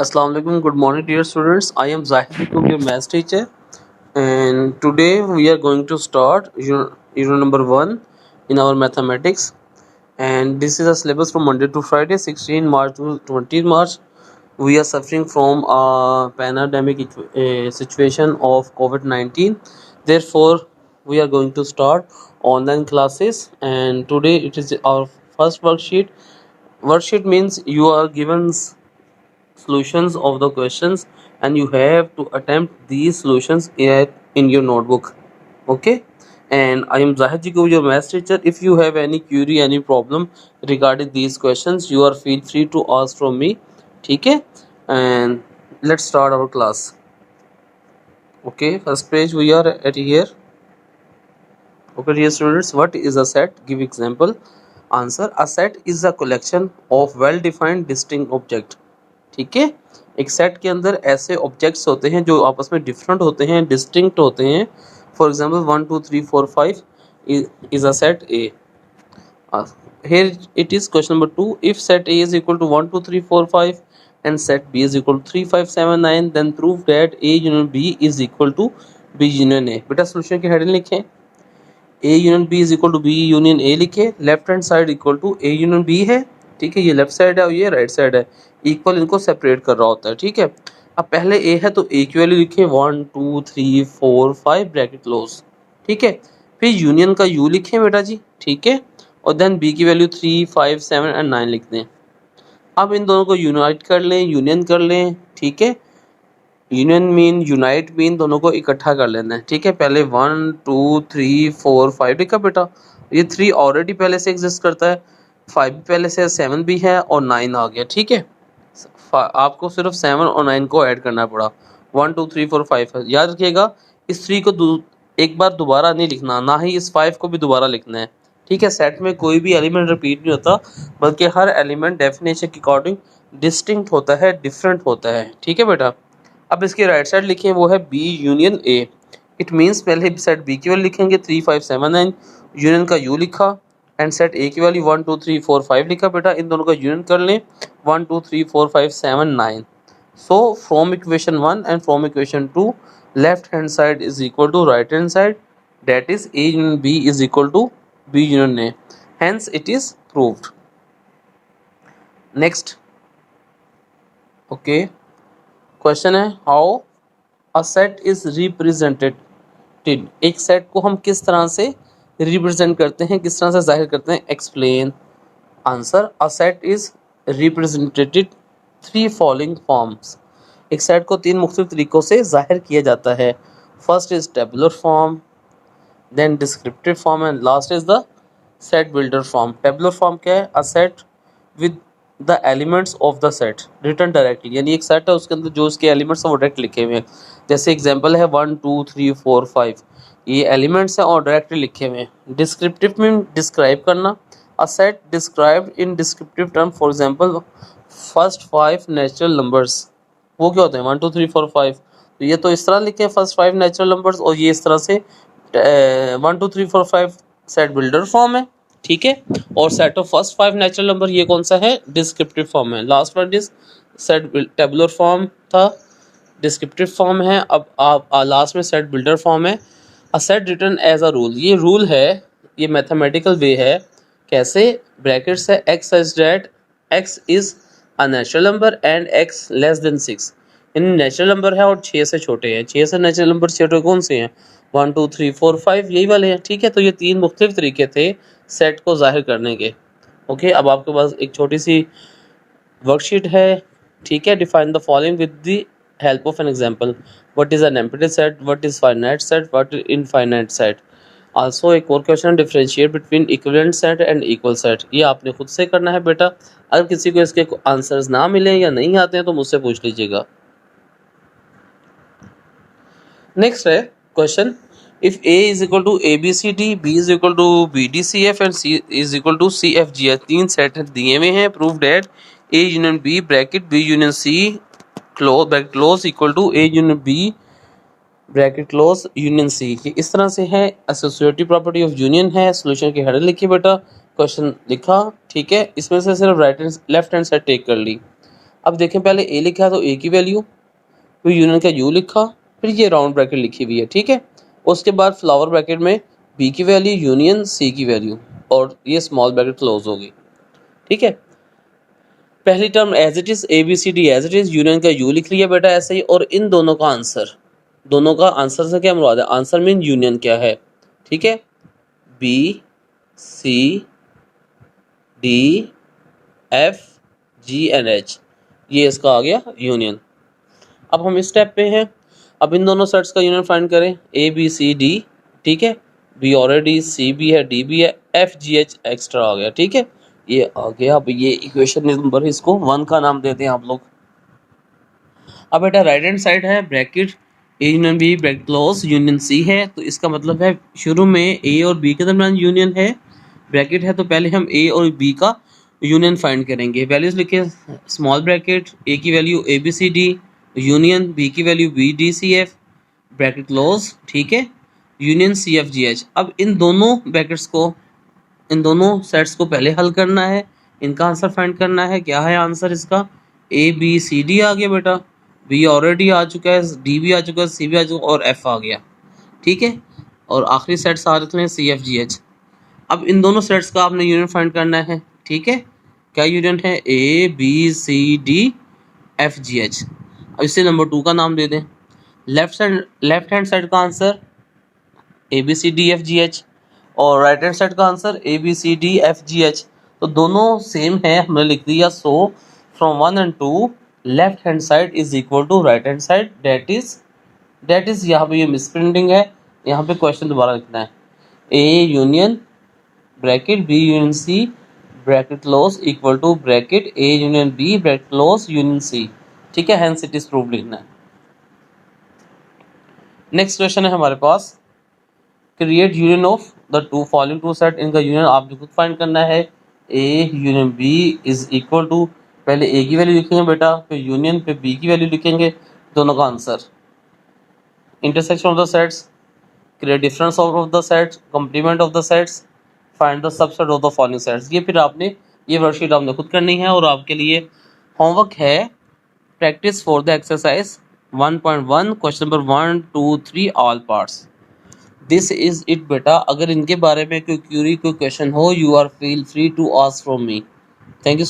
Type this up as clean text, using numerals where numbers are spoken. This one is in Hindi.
Assalamu alaikum. Good morning, dear students. I am Zahid, your math teacher, and today we are going to start unit number 1 in our mathematics. And this is a syllabus from Monday to Friday, 16 March to 20 March. We are suffering from a pandemic situation of COVID-19. Therefore, we are going to start online classes. And today it is our first worksheet. Worksheet means you are given solutions of the questions and you have to attempt these solutions in your notebook. Okay, and I am Zahid Jigo, your math teacher. If you have any query, any problem regarding these questions, you are feel free to ask from me. Okay, and let's start our class. Okay, first page we are at here. Okay, dear students, what is a set? Give example. Answer: a set is a collection of well defined distinct object. ठीक है, एक सेट के अंदर ऐसे ऑब्जेक्ट्स होते हैं जो आपस में डिफरेंट होते हैं, डिस्टिंक्ट होते हैं. For example 1 2 3 4 5 is a set A. Here it is question number 2. If set A is equal to 1 2 3 4 5 and set B is equal to 3 5 7 9, then prove that A union B is equal to B union A. बेटा सोल्यूशन की हेडिंग लिखें. A union B is equal to B union A लिखे. Left hand side equal to A union B है. ठीक है, ये लेफ्ट साइड है और ये राइट साइड है. इक्वल इनको सेपरेट कर रहा होता है. ठीक है, अब पहले A है तो A की वैल्यू लिखे 1 2 3 4 5 ब्रैकेट क्लोज. ठीक है, फिर यूनियन का U लिखें बेटा जी. ठीक है, और देन B की वैल्यू 3 5 7 एंड 9 लिख दें. अब इन दोनों को यूनाइट कर लें, यूनियन कर लें. ठीक है, यूनियन मीन यूनाइट मीन दोनों को इकट्ठा कर लेना है. ठीक है, पहले 1 2 3 4 5 लिखा बेटा. ये 3 ऑलरेडी पहले से एग्जिस्ट करता है, 5 भी पहले से, 7 भी है और 9 आ गया. ठीक है, आपको सिर्फ 7 और 9 को ऐड करना पड़ा. 1 2 3 4 5 है. याद रखिएगा, इस 3 को एक बार दोबारा नहीं लिखना, ना ही इस 5 को भी दोबारा लिखना है. ठीक है, सेट में कोई भी एलिमेंट रिपीट नहीं होता, बल्कि हर एलिमेंट डेफिनेशन के अकॉर्डिंग डिस्टिंक्ट होता है, डिफरेंट होता है. ठीक है बेटा, अब इसकी राइट साइड लिखें, वो है B union A. It means पहले सेट बी की वैल्यू लिखेंगे 3 5 7 9, यूनियन का यू लिखा, एंड सेट ए की वैल्यू 1 2 3 4 5 लिखा. बेटा इन दोनों का यूनियन कर लें, 1 2 3 4 5 7 9. So from equation 1 and from equation 2, left hand side is equal to right hand side, that is A union B is equal to B union A. Hence it is proved. Next. Okay, question है how a set is represented. एक सेट को हम किस तरह से रिप्रेजेंट करते हैं, किस तरह से जाहिर करते हैं. Explain. Answer: a set is represented 3 following forms. एक सेट को 3 मुख्तलिफ तरीक़ों से जाहिर किया जाता है. First is tabular form, then descriptive form and last is the set builder form. Tabular form क्या है? A set with the elements of the set written directly, यानी एक सेट है उसके अंदर जो उसके एलिमेंट्स हैं वो डायरेक्ट लिखे हुए हैं. जैसे एग्जांपल है 1 2 3 4 5, ये एलिमेंट्स हैं और डायरेक्टली लिखे हुए हैं. डिस्क्रिप्टिव में डिस्क्राइब करना. A set described in descriptive term. For example first 5 natural numbers, वो क्या होते हैं 1 2 3 4 5. तो ये तो इस तरह लिखे हैं फर्स्ट 5 नेचुरल नंबर्स, और ये इस तरह से 1 2 3 4 5 सेट बिल्डर फॉर्म है. ठीक है, और set of first 5 natural number ये कौन सा है? डिस्क्रिप्टिव फॉर्म है. Last one is set tabular form था, डिस्क्रिप्टिव फॉर्म है. अब आप लास्ट में सेट बिल्डर फॉर्म है. A set written as a rule, ये रूल है, ये मैथमेटिकल वे है. कैसे? ब्रैकेट्स है X such that X is a natural number and X less than 6. इन नेचुरल नंबर है और 6 से छोटे हैं. 6 से नेचुरल नंबर छोटे कौन से हैं? 1 2 3 4 5, यही वाले हैं. ठीक है, तो ये 3 मुख्तलिफ तरीके थे सेट को जाहिर करने के. ओके, अब आपके पास एक छोटी सी वर्कशीट है. ठीक है, define the following with the help of an example. What is an empty set, what is finite set, what is infinite set. Also एक और question, differentiate between equivalent set and equal set. ये आपने खुद से करना है बेटा. अगर किसी को इसके आंसर्स ना मिले या नहीं आते हैं तो मुझसे पूछ लीजिएगा. नेक्स्ट है question, if A is equal to ABCD, B is equal to BDCF and C is equal to CFG, 3 set दिए हुए हैं. Prove that A union B bracket B union C close equal to A union B bracket close union C. ये इस तरह से है. एसोसिएटिव प्रॉपर्टी ऑफ यूनियन है. सोल्यूशन की हेडर लिखी बेटा, क्वेश्चन लिखा. ठीक है, इसमें से सिर्फ right hand left hand side take कर ली. अब देखें पहले ए लिखा तो ए की वैल्यू, फिर यूनियन का यू लिखा, फिर ये राउंड ब्रैकेट लिखी हुई है, ठीक है। उसके बाद फ्लावर ब्रैकेट में बी की वैल्यू यूनियन सी की वैल्यू और ये स्मॉल ब्रैकेट क्लोज होगी, ठीक है। पहली term as it is A B C D as it is, union का यू लिख लिया बेटा ऐसे ही, और इन दोनों का आंसर से क्या मुराद है, आंसर मीन यूनियन क्या है, ठीक है। B C D F G and H, ये इसका आ गया यूनियन। अब हम इस स्टेप पे हैं, अब इन दोनों सेट्स का यूनियन फाइंड करें, ए बी सी डी, ठीक है, बी ऑलरेडी, सी भी है, डी भी है, एफ जी एच एक्स्ट्रा आ गया, ठीक है, ये आ गया। अब ये इक्वेशन नंबर इसको 1 का नाम देते हैं आप लोग। अब बेटा राइट हैंड साइड है bracket A union B bracket close union C है, तो इसका मतलब है शुरू में ए और बी के दरमियान यूनियन है, ब्रैकेट है, तो पहले हम ए और बी का यूनियन फाइंड करेंगे। वैल्यूज लिखे, स्मॉल ब्रैकेट ए की value A B C D, union B की value B D C F, bracket close, ठीक है, union C F G H. अब इन दोनों ब्रैकेट्स को, इन दोनों सेट्स को पहले हल करना है, इनका आंसर फाइंड करना है। क्या है आंसर इसका, ए बी सी डी आ गया बेटा, बी ऑलरेडी आ चुका है, डी भी आ चुका है, सी भी आ चुका है और एफ आ गया, ठीक है, और आखिरी सेट्स आ रहे हैं सी एफ जी एच। अब इन दोनों सेट्स का आपने यूनियन फाइंड करना है, ठीक है। क्या यूनियन है, A B C D F G H. अब इसे नंबर 2 का नाम दे दें। लेफ्ट हैंड साइड का answer A B C D F G H और राइट हैंड साइड का answer A B C D F G H, तो दोनों सेम है, हमने लिख दिया। So from 1 and 2 left hand side is equal to right hand side, that is यहाँ पे ये मिसप्रिंटिंग है, यहाँ पे क्वेश्चन दोबारा लिखना है, A union bracket B union C bracket close equal to bracket A union B bracket close union C, ठीक है, हेंस इट इज प्रूव लिखना है। नेक्स्ट क्वेश्चन है हमारे पास, create union of the two following two set, इनका यूनियन आपको खुद फाइंड करना है। A union B is equal to, पहले ए की वैल्यू लिखेंगे बेटा, फिर यूनियन पे बी की वैल्यू लिखेंगे, दोनों का answer. Intersection of the sets, create difference of the sets, complement of the sets, find the subset of the following sets. ये फिर आपने ये वर्कशीट आपने खुद करनी है और आपके लिए होमवर्क है practice for the exercise 1.1 question number 1 2 3 all parts. This is it बेटा। अगर इनके बारे में कोई क्यूरी कोई क्वेश्चन हो, you are feel free to ask from me. Thank you.